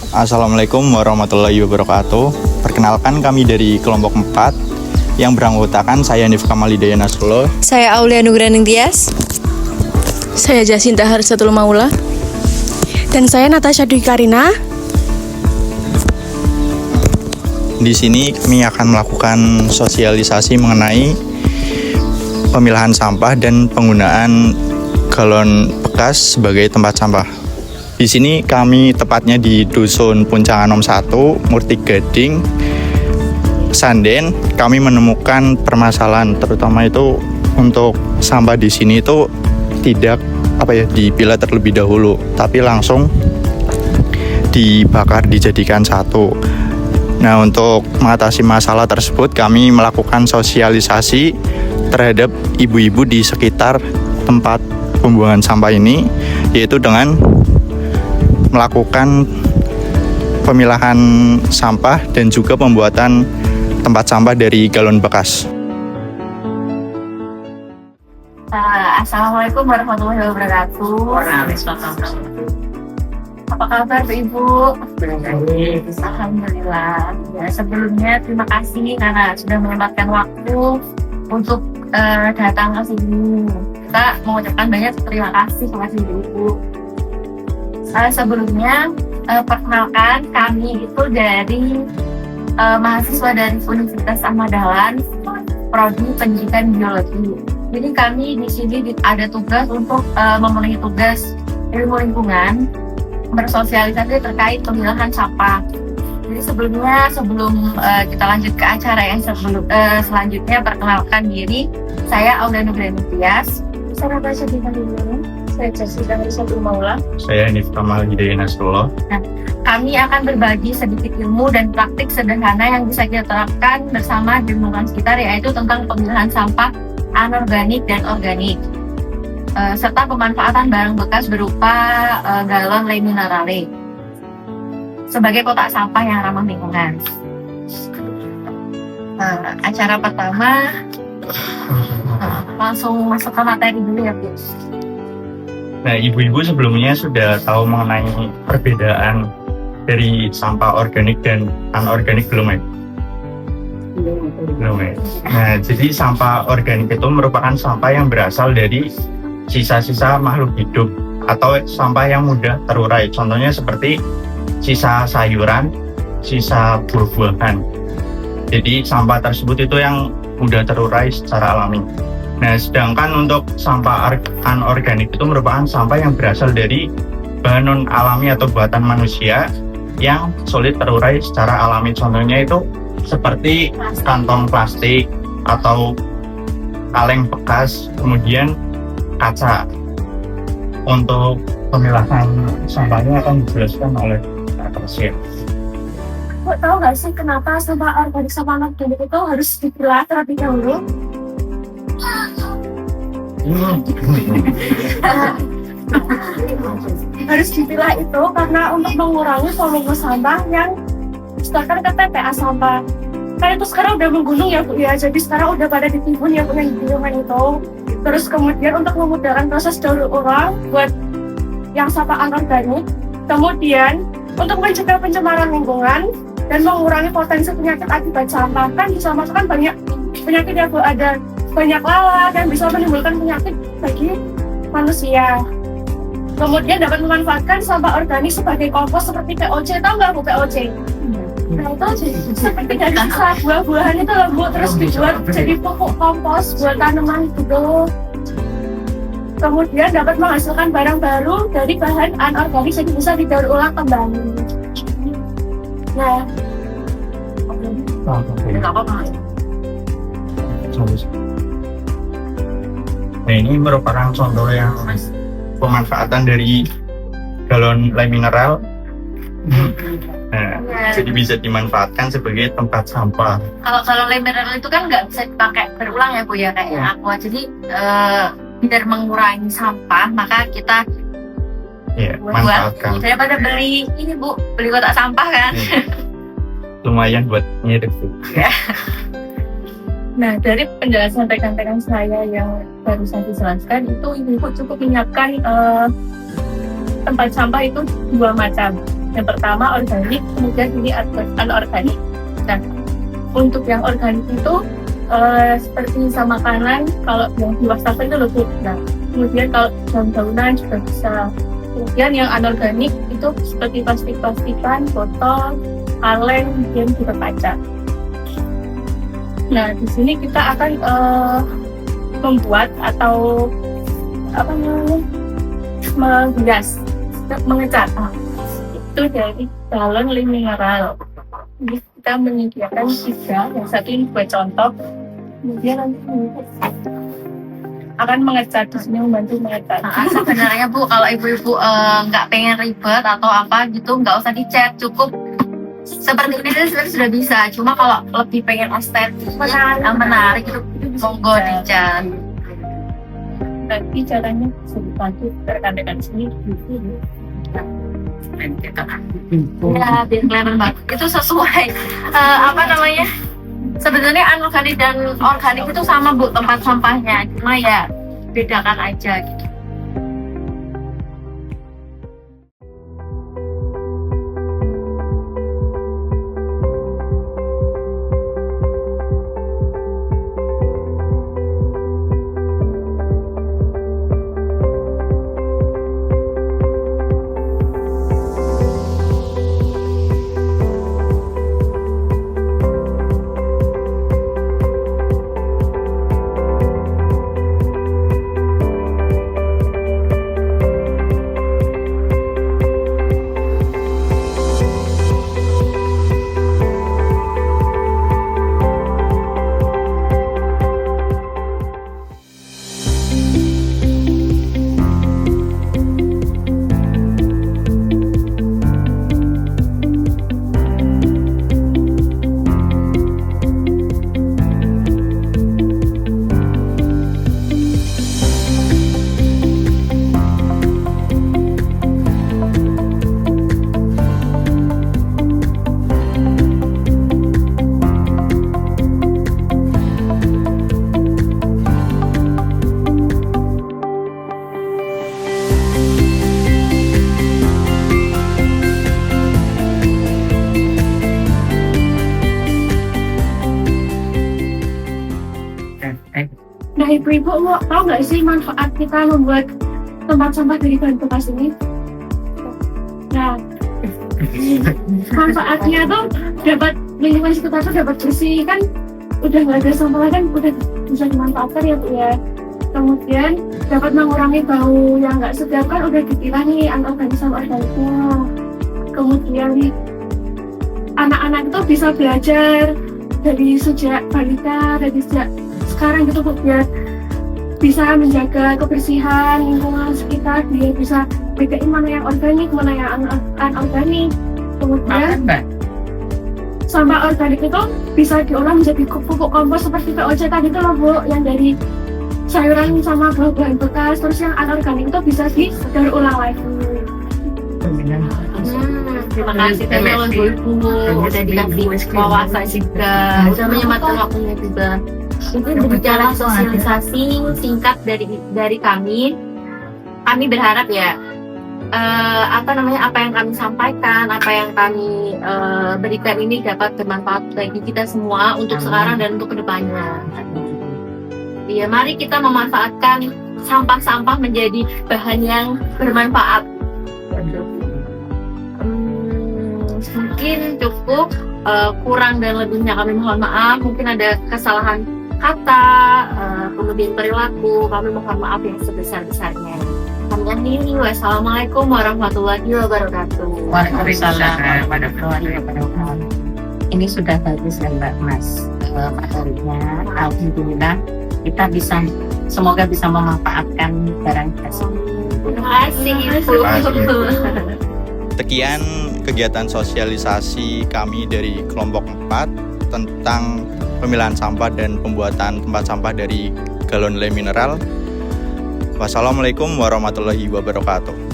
Assalamualaikum warahmatullahi wabarakatuh. Perkenalkan, kami dari kelompok 4 yang beranggotakan saya Nif Kamal Hidayah Nasrullah. Saya Aulia Nugraning Tias. Saya Jasinta Harisatul Maula. Dan saya Natasha Dwi Karina. Di sini kami akan melakukan sosialisasi mengenai pemilahan sampah dan penggunaan galon bekas sebagai tempat sampah. Di sini kami tepatnya di Dusun Puncangan Nom 1, Murti Gading, Sanden. Kami menemukan permasalahan, terutama itu untuk sampah di sini itu tidak dipilah terlebih dahulu, tapi langsung dibakar, dijadikan satu. Nah, untuk mengatasi masalah tersebut kami melakukan sosialisasi terhadap ibu-ibu di sekitar tempat pembuangan sampah ini, yaitu dengan melakukan pemilahan sampah dan juga pembuatan tempat sampah dari galon bekas. Assalamualaikum warahmatullahi wabarakatuh. Apa kabar Bu Ibu? Alhamdulillah. Ya, sebelumnya terima kasih karena sudah menyempatkan waktu untuk datang ke sini. Kita mengucapkan banyak terima kasih kepada Ibu. Sebelumnya perkenalkan, kami itu dari mahasiswa dari Universitas Ahmad Dahlan, Prodi Pendidikan Biologi. Jadi kami di sini ada tugas untuk memenuhi tugas ilmu lingkungan, bersosialisasi terkait pemilahan sampah. Jadi sebelum kita lanjut ke acara yang selanjutnya, perkenalkan diri, saya Aulia Nugraning Tias. Saya Natasha Dwi Karina. Saya Jasinta Harisatul Maula. Saya Nif Kamal Hidayah Nasrullah. Nah, kami akan berbagi sedikit ilmu dan praktik sederhana yang bisa kita terapkan bersama di lingkungan sekitar, yaitu tentang pemilahan sampah anorganik dan organik, serta pemanfaatan barang bekas berupa galon Le Minerale sebagai kotak sampah yang ramah lingkungan. Nah, acara pertama langsung masuk ke materi dulu ya Bu. Nah, ibu-ibu sebelumnya sudah tahu mengenai perbedaan dari sampah organik dan anorganik belum ya? Belum ya. Nah, jadi sampah organik itu merupakan sampah yang berasal dari sisa-sisa makhluk hidup atau sampah yang mudah terurai. Contohnya seperti sisa sayuran, sisa buah-buahan. Jadi sampah tersebut itu yang mudah terurai secara alami. Nah, sedangkan untuk sampah anorganik itu merupakan sampah yang berasal dari bahan non-alami atau buatan manusia yang sulit terurai secara alami. Contohnya itu seperti kantong plastik atau kaleng bekas, kemudian kaca. Untuk pemilahan sampahnya akan dijelaskan oleh Kak. Bu, tahu nggak sih kenapa sampah organik sama anorganik itu harus dipilah terlebih dahulu? Harus dipilah itu karena untuk mengurangi volume sampah yang distorkan ke TPA sampah. Kan itu sekarang udah menggunung ya Bu ya, jadi sekarang udah pada ditimbun ya Bu yang di lingkungan itu. Terus kemudian untuk memudahkan proses daur ulang buat yang sampah anorganik, kemudian untuk mencegah pencemaran lingkungan dan mengurangi potensi penyakit akibat sampah. Kan di sampah kan banyak penyakit ya Bu, ada banyak lalat dan bisa menimbulkan penyakit bagi manusia. Kemudian dapat memanfaatkan sampah organik sebagai kompos seperti POC. Tahu nggak Bu POC? Nah itu seperti dari sisa buah-buahan itu loh Bu, terus dibuat jadi pupuk kompos buat tanaman gitu. Kemudian dapat menghasilkan barang baru dari bahan anorganik, jadi bisa didaur ulang kembali. Nah, Nah, ini merupakan contoh yang pemanfaatan dari galon Le Mineral. Nah, jadi bisa dimanfaatkan sebagai tempat sampah. Kalau galon Le Mineral itu kan nggak bisa dipakai berulang ya Bu ya, kayak aqua. Jadi biar mengurangi sampah, maka kita manfaatkan. Daripada beli ini Bu, beli kotak sampah kan. Lumayan buat ngirit Bu. Nah, dari penjelasan rekan-rekan saya yang baru saya jelaskan itu, Ibu cukup menyiapkan tempat sampah itu dua macam. Yang pertama organik, kemudian ini anorganik. Nah, untuk yang organik itu seperti sisa makanan, kalau yang di wastafel itu lebih. Nah, kemudian kalau daun-daunan juga bisa. Kemudian yang anorganik itu seperti plastik-plastikan, botol, kaleng, kemudian juga kaca. Nah, di sini kita akan membuat atau apa namanya, menghias, mengecat. Itu dari galon lem mineral. Jadi kita menyediakan 3, yang satu ini buat contoh, kemudian nanti akan mengecat, di sini membantu mengecat. Sebenarnya Bu, kalau ibu-ibu nggak pengen ribet atau apa gitu, nggak usah dicat, cukup seperti ini sebenarnya sudah bisa. Cuma kalau lebih pengen estetik, menarik itu monggo dicat. Nanti caranya bisa dibantu rekan-rekan sini. Ya, biar kelihatan banget. Itu sesuai apa namanya? Sebenarnya anorganik dan organik itu sama Bu tempat sampahnya, cuma ya bedakan aja gitu. Nah, ibu-ibu mau tahu nggak sih manfaat kita membuat tempat sampah dari bahan bekas ini? Nah, manfaatnya tuh dapat lingkungan sekitar tuh dapat bersih, kan udah nggak ada sampah kan, udah bisa dimanfaatkan ya Bu ya. Kemudian dapat mengurangi bau yang nggak sedap, kan udah dipilah nih anorganik sama organiknya. Kemudian anak-anak itu bisa belajar dari sejak balita, dari sejak sekarang gitu Bu, biar bisa menjaga kebersihan lingkungan sekitar, dia bisa bedain mana yang organik, mana yang anorganik. Kemudian sampah organik itu bisa diolah menjadi pupuk kompos seperti POC tadi itu loh Bu, yang dari sayuran sama buah-buahan bekas. Terus yang anorganik itu bisa didaur ulang lagi. Terima kasih tadi oleh Bu Ibu, udah dikasih wawasan juga, udah menyempatkan waktunya juga. Itu berbicara sosialisasi singkat dari kami berharap ya apa yang kami sampaikan, apa yang kami berikan ini dapat bermanfaat bagi kita semua untuk sekarang dan untuk kedepannya. Ya, mari kita memanfaatkan sampah-sampah menjadi bahan yang bermanfaat. Mungkin cukup, kurang dan lebihnya kami mohon maaf. Mungkin ada kesalahan kata, kemudian perilaku, kami mohon maaf yang sebesar-besarnya. Kami akhiri, wassalamualaikum warahmatullahi wabarakatuh. Waalaikumsalam warahmatullahi wabarakatuh. Ini sudah bagus ya Mbak Mas materinya. Alhamdulillah kita semoga bisa memanfaatkan barang bekas. Terima kasih Ibu. Sekian kegiatan sosialisasi kami dari kelompok 4 tentang pemilahan sampah dan pembuatan tempat sampah dari galon lem mineral. Wassalamualaikum warahmatullahi wabarakatuh.